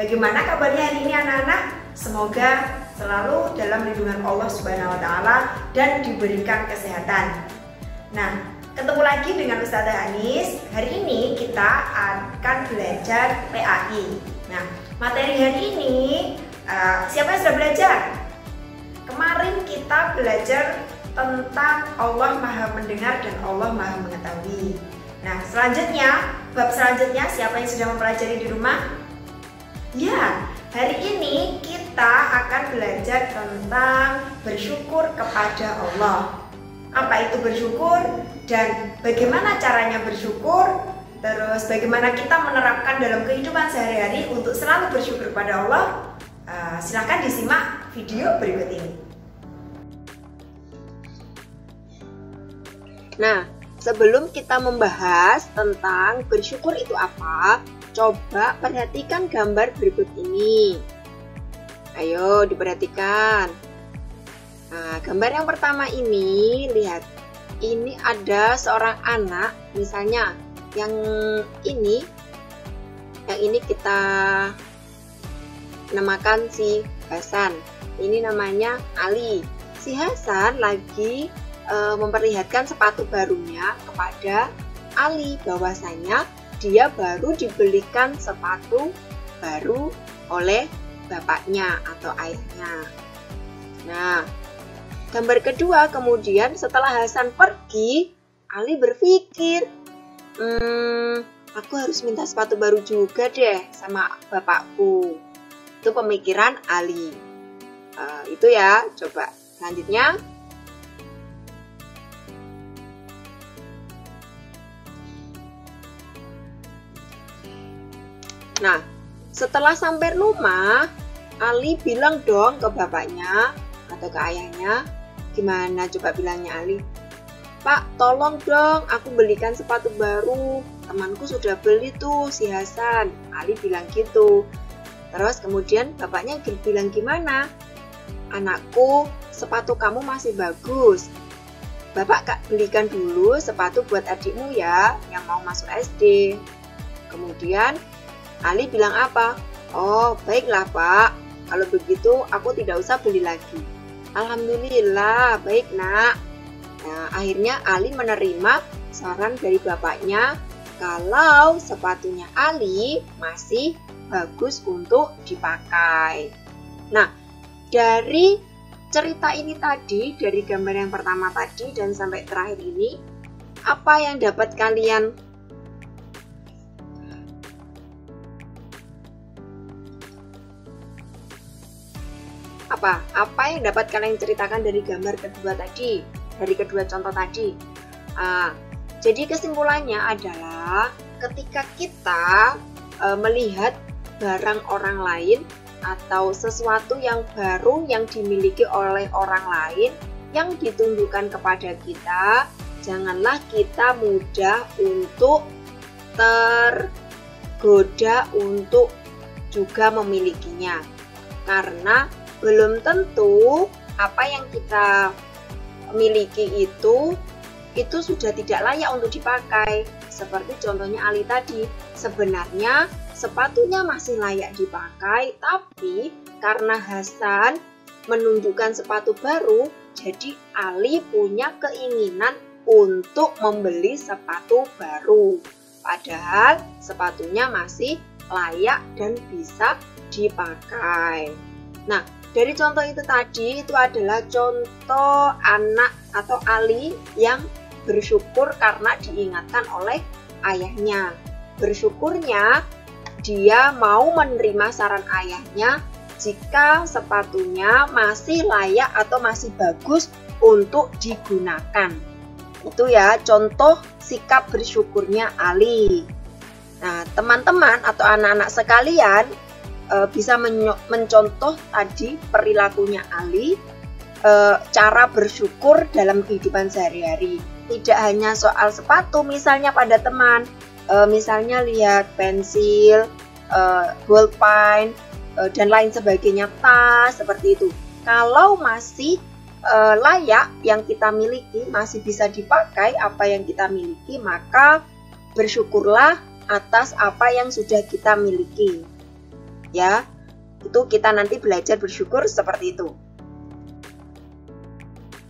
Bagaimana kabarnya hari ini anak-anak? Semoga selalu dalam lindungan Allah Subhanahu wa taala dan diberikan kesehatan. Nah, ketemu lagi dengan Ustazah Anis. Hari ini kita akan belajar PAI. Nah, materi hari ini siapa yang sudah belajar? Kemarin kita belajar tentang Allah Maha Mendengar dan Allah Maha Mengetahui. Nah, selanjutnya, bab selanjutnya siapa yang sudah mempelajari di rumah? Ya, hari ini kita akan belajar tentang bersyukur kepada Allah. Apa itu bersyukur dan bagaimana caranya bersyukur? Terus bagaimana kita menerapkan dalam kehidupan sehari-hari untuk selalu bersyukur kepada Allah? Silahkan disimak video berikut ini. Nah, sebelum kita membahas tentang bersyukur itu apa, coba perhatikan gambar berikut ini. Ayo diperhatikan. Nah, gambar yang pertama ini, lihat. Ini ada seorang anak, misalnya yang ini kita namakan si Hasan. Ini namanya Ali. Si Hasan lagi memperlihatkan sepatu barunya kepada Ali, bahwasanya dia baru dibelikan sepatu baru oleh bapaknya atau ayahnya. Nah, gambar kedua kemudian setelah Hasan pergi, Ali berpikir, aku harus minta sepatu baru juga deh sama bapakku. Itu pemikiran Ali. Itu ya, coba selanjutnya. Nah, setelah sampai rumah, Ali bilang dong ke bapaknya atau ke ayahnya. Gimana coba bilangnya Ali? Pak, tolong dong aku belikan sepatu baru. Temanku sudah beli tuh si Hasan. Ali bilang gitu. Terus kemudian bapaknya bilang gimana? Anakku, sepatu kamu masih bagus. Bapak belikan dulu sepatu buat adikmu ya, yang mau masuk SD. Kemudian Ali bilang apa? Oh, baiklah Pak. Kalau begitu aku tidak usah beli lagi. Alhamdulillah, baik nak. Nah, akhirnya Ali menerima saran dari bapaknya kalau sepatunya Ali masih bagus untuk dipakai. Nah, dari cerita ini tadi, dari gambar yang pertama tadi dan sampai terakhir ini, apa yang dapat kalian apa yang dapat kalian ceritakan dari gambar kedua tadi, dari kedua contoh tadi? Jadi kesimpulannya adalah ketika kita melihat barang orang lain atau sesuatu yang baru yang dimiliki oleh orang lain yang ditunjukkan kepada kita, janganlah kita mudah untuk tergoda untuk juga memilikinya, karena belum tentu apa yang kita miliki itu sudah tidak layak untuk dipakai. Seperti contohnya Ali tadi, sebenarnya sepatunya masih layak dipakai, tapi karena Hasan menunjukkan sepatu baru, jadi Ali punya keinginan untuk membeli sepatu baru. Padahal sepatunya masih layak dan bisa dipakai. Nah, dari contoh itu tadi, itu adalah contoh anak atau Ali yang bersyukur karena diingatkan oleh ayahnya. Bersyukurnya dia mau menerima saran ayahnya jika sepatunya masih layak atau masih bagus untuk digunakan. Itu ya contoh sikap bersyukurnya Ali. Nah, teman-teman atau anak-anak sekalian bisa mencontoh tadi perilakunya Ali, cara bersyukur dalam kehidupan sehari-hari. Tidak hanya soal sepatu, misalnya pada teman, misalnya lihat pensil, bolpen, dan lain sebagainya, tas, seperti itu. Kalau masih layak yang kita miliki, masih bisa dipakai apa yang kita miliki, maka bersyukurlah atas apa yang sudah kita miliki. ya. Itu kita nanti belajar bersyukur seperti itu.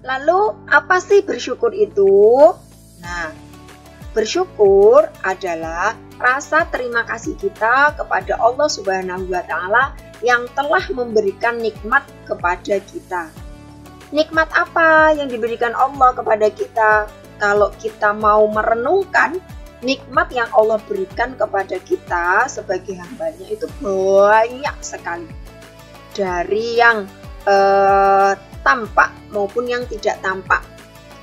Lalu apa sih bersyukur itu? Nah, bersyukur adalah rasa terima kasih kita kepada Allah Subhanahu wa Ta'ala yang telah memberikan nikmat kepada kita. Nikmat apa yang diberikan Allah kepada kita? Kalau kita mau merenungkan nikmat yang Allah berikan kepada kita sebagai hambanya itu banyak sekali. Dari yang tampak maupun yang tidak tampak.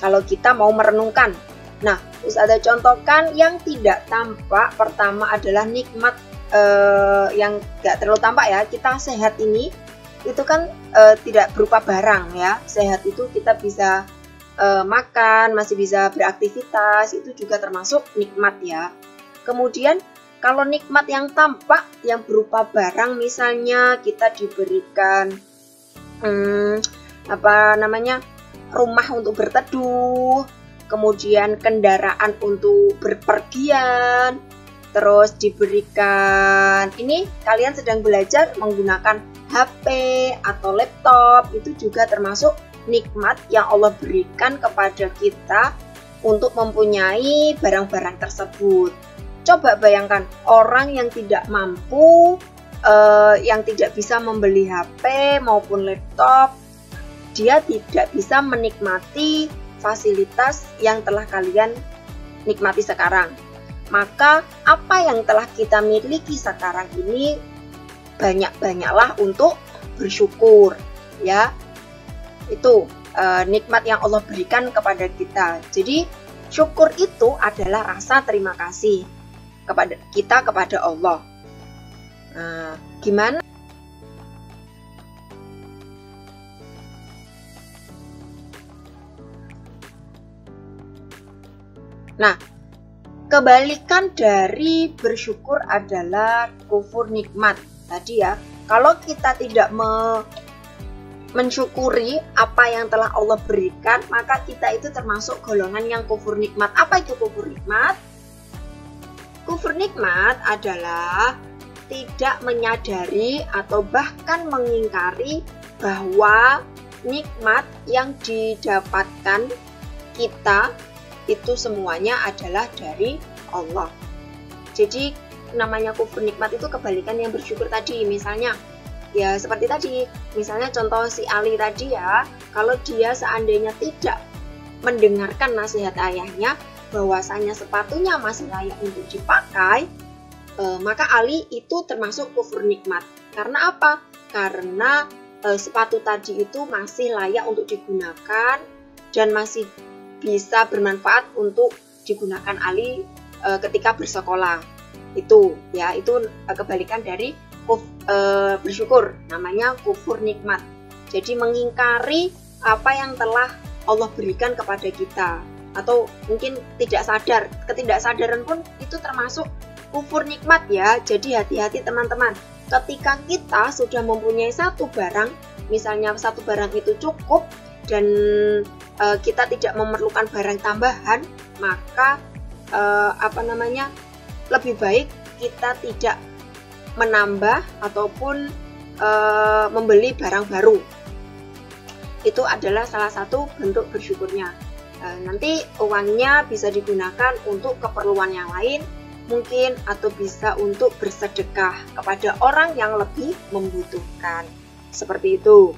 Kalau kita mau merenungkan. Nah, Ustazah contohkan yang tidak tampak. Pertama adalah nikmat yang gak terlalu tampak ya. Kita sehat ini itu kan tidak berupa barang ya. Sehat itu kita bisa makan, masih bisa beraktivitas, itu juga termasuk nikmat ya. Kemudian kalau nikmat yang tampak yang berupa barang, misalnya kita diberikan rumah untuk berteduh, kemudian kendaraan untuk berpergian, terus diberikan ini kalian sedang belajar menggunakan HP atau laptop, itu juga termasuk nikmat yang Allah berikan kepada kita untuk mempunyai barang-barang tersebut. Coba bayangkan orang yang tidak mampu, yang tidak bisa membeli HP maupun laptop, dia tidak bisa menikmati fasilitas yang telah kalian nikmati sekarang. Maka apa yang telah kita miliki sekarang ini banyak-banyaklah untuk bersyukur ya. Itu nikmat yang Allah berikan kepada kita. Jadi syukur itu adalah rasa terima kasih kepada kita kepada Allah. Nah, gimana? Nah, kebalikan dari bersyukur adalah kufur nikmat. Tadi ya, kalau kita tidak mensyukuri apa yang telah Allah berikan, maka kita itu termasuk golongan yang kufur nikmat. Apa itu kufur nikmat? Kufur nikmat adalah tidak menyadari atau bahkan mengingkari bahwa nikmat yang didapatkan kita itu semuanya adalah dari Allah. Jadi namanya kufur nikmat itu kebalikan yang bersyukur tadi. Misalnya ya seperti tadi, misalnya contoh si Ali tadi ya, kalau dia seandainya tidak mendengarkan nasihat ayahnya bahwasanya sepatunya masih layak untuk dipakai, maka Ali itu termasuk kufur nikmat. Karena apa? Karena sepatu tadi itu masih layak untuk digunakan dan masih bisa bermanfaat untuk digunakan Ali ketika bersekolah. Itu ya, itu kebalikan dari bersyukur, namanya kufur nikmat. Jadi mengingkari apa yang telah Allah berikan kepada kita, atau mungkin tidak sadar, ketidaksadaran pun itu termasuk kufur nikmat ya. Jadi hati-hati teman-teman, ketika kita sudah mempunyai satu barang, misalnya satu barang itu cukup dan kita tidak memerlukan barang tambahan, maka lebih baik kita tidak menambah ataupun membeli barang baru. Itu adalah salah satu bentuk bersyukurnya. Nanti uangnya bisa digunakan untuk keperluan yang lain mungkin, atau bisa untuk bersedekah kepada orang yang lebih membutuhkan. Seperti itu.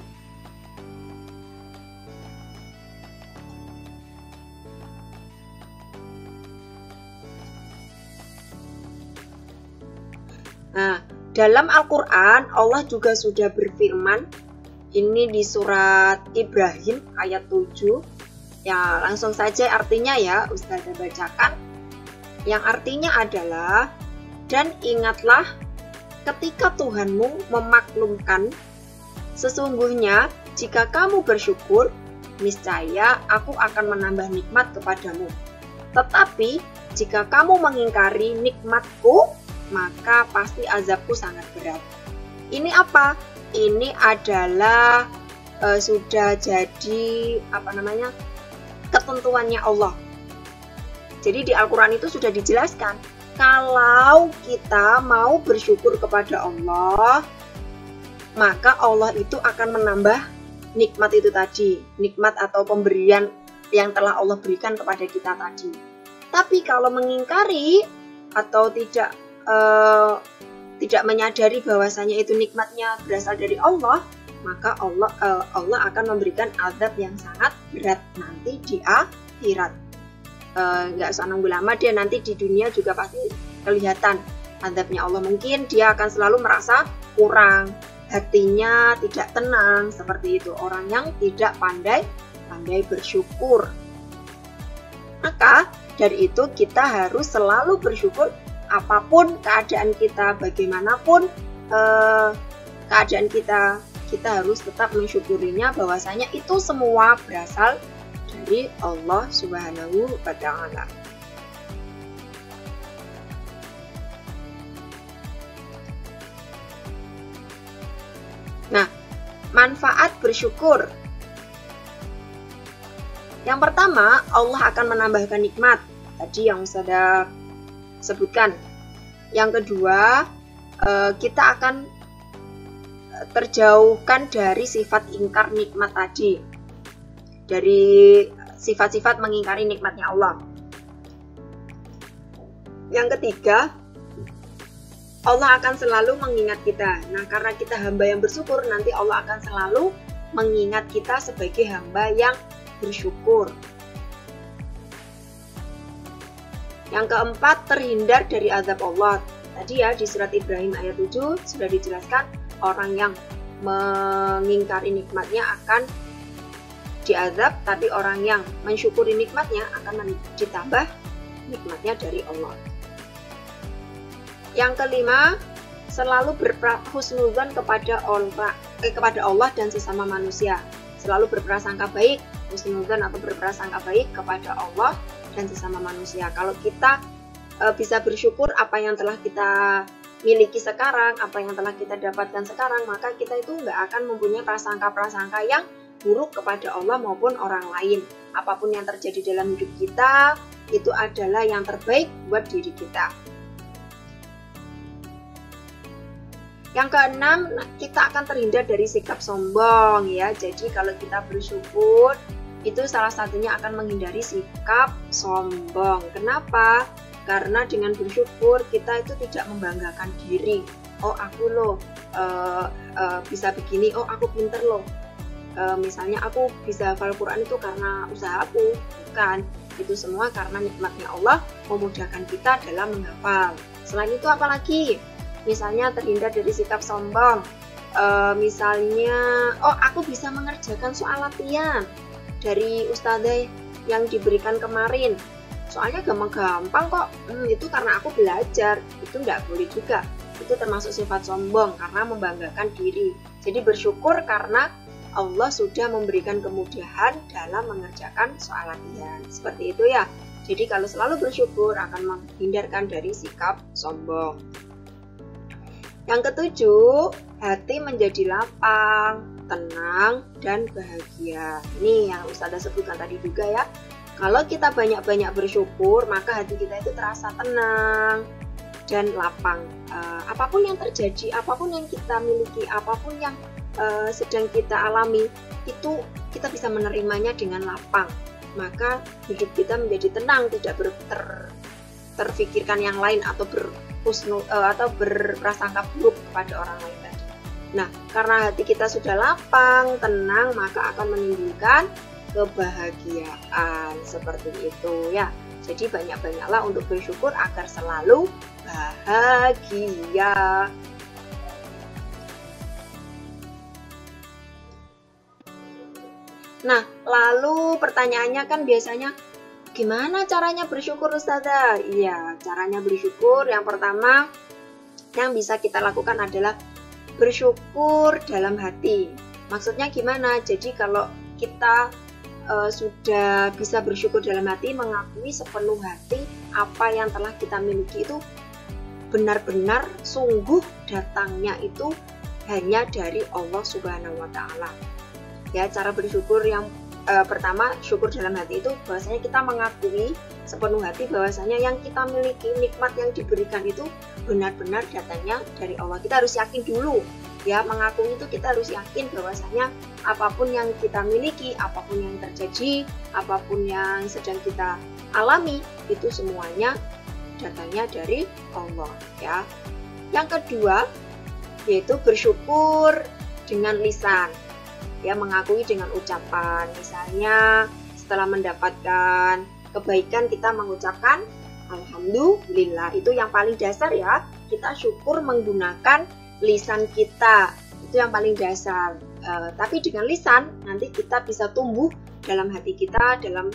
Nah, dalam Al-Quran Allah juga sudah berfirman, ini di surat Ibrahim ayat 7. Ya, langsung saja artinya ya Ustazah bacakan. Yang artinya adalah, dan ingatlah ketika Tuhanmu memaklumkan, sesungguhnya jika kamu bersyukur, niscaya aku akan menambah nikmat kepadamu. Tetapi jika kamu mengingkari nikmatku, maka pasti azabku sangat berat. Ini apa? Ini adalah sudah jadi ketentuannya Allah. Jadi di Al-Quran itu sudah dijelaskan, kalau kita mau bersyukur kepada Allah, maka Allah itu akan menambah nikmat itu tadi, nikmat atau pemberian yang telah Allah berikan kepada kita tadi. Tapi kalau mengingkari atau tidak menyadari bahwasanya itu nikmatnya berasal dari Allah, maka Allah akan memberikan azab yang sangat berat nanti di akhirat. Nggak usah nunggu lama, dia nanti di dunia juga pasti kelihatan azabnya Allah. Mungkin dia akan selalu merasa kurang, hatinya tidak tenang, seperti itu, orang yang tidak pandai bersyukur. Maka dari itu kita harus selalu bersyukur apapun keadaan kita, bagaimanapun keadaan kita harus tetap mensyukurinya, bahwasanya itu semua berasal dari Allah Subhanahu wa Ta'ala. Nah, manfaat bersyukur. Yang pertama, Allah akan menambahkan nikmat. Tadi yang sudah sebutkan. Yang kedua, kita akan terjauhkan dari sifat ingkar nikmat tadi. Dari sifat-sifat mengingkari nikmatnya Allah. Yang ketiga, Allah akan selalu mengingat kita. Nah, karena kita hamba yang bersyukur, nanti Allah akan selalu mengingat kita sebagai hamba yang bersyukur. Yang keempat, terhindar dari azab Allah. Tadi ya di surat Ibrahim ayat 7 sudah dijelaskan, orang yang mengingkari nikmatnya akan diazab, tapi orang yang mensyukuri nikmatnya akan ditambah nikmatnya dari Allah. Yang kelima, selalu berhusnudzon kepada Allah dan sesama manusia. Selalu berprasangka baik, husnudzon atau berprasangka baik kepada Allah dan sesama manusia. Kalau kita bisa bersyukur apa yang telah kita miliki sekarang, apa yang telah kita dapatkan sekarang, maka kita itu nggak akan mempunyai prasangka-prasangka yang buruk kepada Allah maupun orang lain. Apapun yang terjadi dalam hidup kita, itu adalah yang terbaik buat diri kita. Yang keenam, kita akan terhindar dari sikap sombong ya. Jadi kalau kita bersyukur, itu salah satunya akan menghindari sikap sombong. Kenapa? Karena dengan bersyukur kita itu tidak membanggakan diri. Oh aku loh bisa begini, oh aku pinter loh. Misalnya aku bisa hafal Quran itu karena usaha aku. Bukan, itu semua karena nikmatnya Allah memudahkan kita dalam menghafal. Selain itu apalagi? Misalnya terhindar dari sikap sombong. Misalnya, oh aku bisa mengerjakan soal latihan dari ustadzah yang diberikan kemarin. Soalnya gampang-gampang kok, itu karena aku belajar. Itu nggak boleh juga. Itu termasuk sifat sombong karena membanggakan diri. Jadi bersyukur karena Allah sudah memberikan kemudahan dalam mengerjakan soal latihan. Seperti itu ya. Jadi kalau selalu bersyukur akan menghindarkan dari sikap sombong. Yang ketujuh, hati menjadi lapang, tenang, dan bahagia. Ini yang Ustazah sebutkan tadi juga ya. Kalau kita banyak-banyak bersyukur, maka hati kita itu terasa tenang dan lapang. Apapun yang terjadi, apapun yang kita miliki, apapun yang sedang kita alami, itu kita bisa menerimanya dengan lapang. Maka hidup kita menjadi tenang, tidak terfikirkan yang lain atau berprasangka buruk kepada orang lain tadi. Nah, karena hati kita sudah lapang, tenang, maka akan menimbulkan kebahagiaan seperti itu ya. Jadi banyak-banyaklah untuk bersyukur agar selalu bahagia. Nah, lalu pertanyaannya kan biasanya, gimana caranya bersyukur Ustazah? Iya, caranya bersyukur yang pertama yang bisa kita lakukan adalah bersyukur dalam hati. Maksudnya gimana? Jadi kalau kita sudah bisa bersyukur dalam hati, mengakui sepenuh hati apa yang telah kita miliki itu benar-benar sungguh datangnya itu hanya dari Allah Subhanahu wa Ta'ala. Ya, cara bersyukur yang pertama, syukur dalam hati itu bahwasanya kita mengakui sepenuh hati bahwasanya yang kita miliki, nikmat yang diberikan itu benar-benar datangnya dari Allah. Kita harus yakin dulu Ya, mengakui itu kita harus yakin bahwasanya apapun yang kita miliki, apapun yang terjadi, apapun yang sedang kita alami, itu semuanya datangnya dari Allah ya. Yang kedua yaitu bersyukur dengan lisan. Ya, mengakui dengan ucapan. Misalnya setelah mendapatkan kebaikan kita mengucapkan alhamdulillah. Itu yang paling dasar ya. Kita syukur menggunakan lisan kita. Itu yang paling dasar. Tapi dengan lisan nanti kita bisa tumbuh dalam hati kita, dalam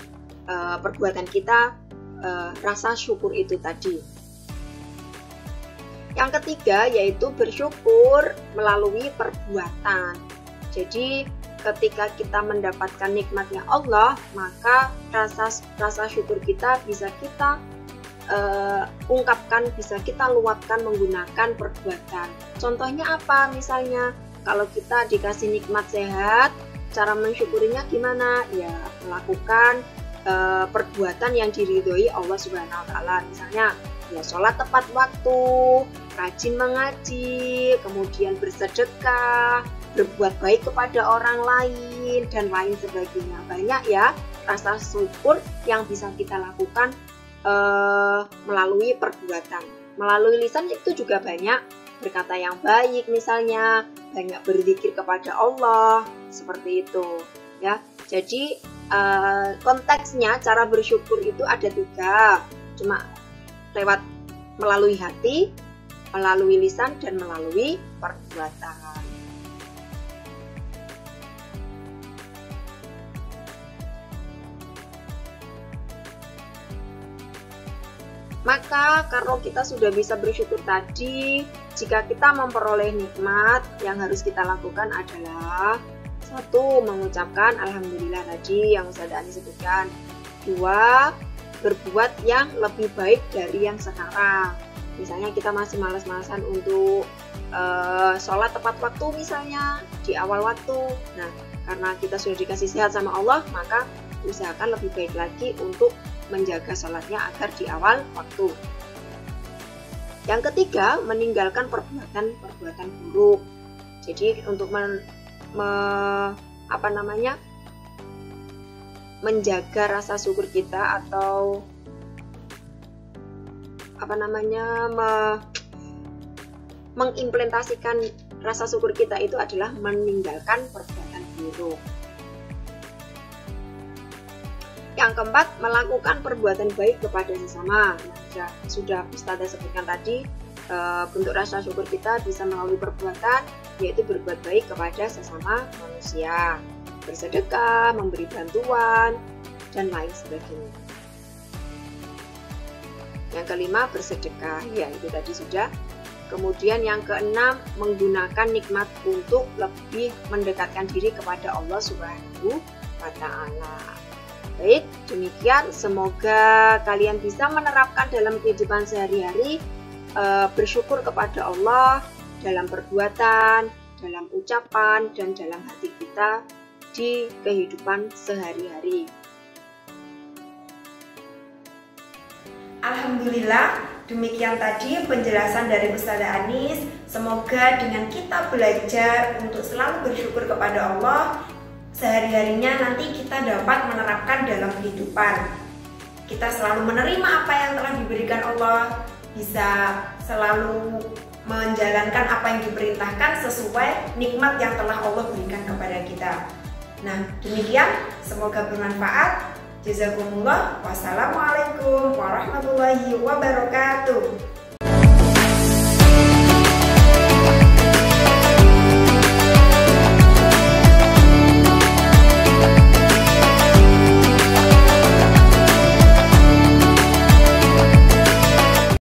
perbuatan kita rasa syukur itu tadi. Yang ketiga yaitu bersyukur melalui perbuatan. Jadi ketika kita mendapatkan nikmatnya Allah, maka rasa syukur kita bisa kita ungkapkan, bisa kita luapkan menggunakan perbuatan. Contohnya apa? Misalnya kalau kita dikasih nikmat sehat, cara mensyukurinya gimana? Ya, melakukan perbuatan yang diridhoi Allah Subhanahu wa taala. Misalnya ya sholat tepat waktu, rajin mengaji, kemudian bersedekah, berbuat baik kepada orang lain, dan lain sebagainya. Banyak ya rasa syukur yang bisa kita lakukan melalui perbuatan. Melalui lisan itu juga banyak berkata yang baik, misalnya banyak berzikir kepada Allah, seperti itu ya. Jadi konteksnya cara bersyukur itu ada 3, cuma lewat melalui hati, melalui lisan, dan melalui perbuatan. Maka kalau kita sudah bisa bersyukur tadi, jika kita memperoleh nikmat, yang harus kita lakukan adalah 1. Mengucapkan alhamdulillah tadi yang Ustazah Ani sebutkan. 2. Berbuat yang lebih baik dari yang sekarang. Misalnya kita masih malas-malasan untuk sholat tepat waktu misalnya di awal waktu. Nah, karena kita sudah dikasih sehat sama Allah, maka usahakan lebih baik lagi untuk menjaga sholatnya agar di awal waktu. Yang ketiga, meninggalkan perbuatan buruk. Jadi untuk menjaga rasa syukur kita atau mengimplementasikan rasa syukur kita itu adalah meninggalkan perbuatan buruk. Yang keempat, melakukan perbuatan baik kepada sesama. Sudah Ustazah sebutkan tadi, bentuk rasa syukur kita bisa melalui perbuatan, yaitu berbuat baik kepada sesama manusia, bersedekah, memberi bantuan, dan lain sebagainya. Yang kelima, bersedekah, ya itu tadi sudah. Kemudian yang keenam, menggunakan nikmat untuk lebih mendekatkan diri kepada Allah Subhanahu wa taala. Baik, demikian. Semoga kalian bisa menerapkan dalam kehidupan sehari-hari, bersyukur kepada Allah dalam perbuatan, dalam ucapan, dan dalam hati kita di kehidupan sehari-hari. Alhamdulillah, demikian tadi penjelasan dari Ustazah Anis. Semoga dengan kita belajar untuk selalu bersyukur kepada Allah, sehari-harinya nanti kita dapat menerapkan dalam kehidupan. Kita selalu menerima apa yang telah diberikan Allah, bisa selalu menjalankan apa yang diperintahkan sesuai nikmat yang telah Allah berikan kepada kita. Nah, demikian, semoga bermanfaat. Jazakumullah. Wassalamualaikum warahmatullahi wabarakatuh.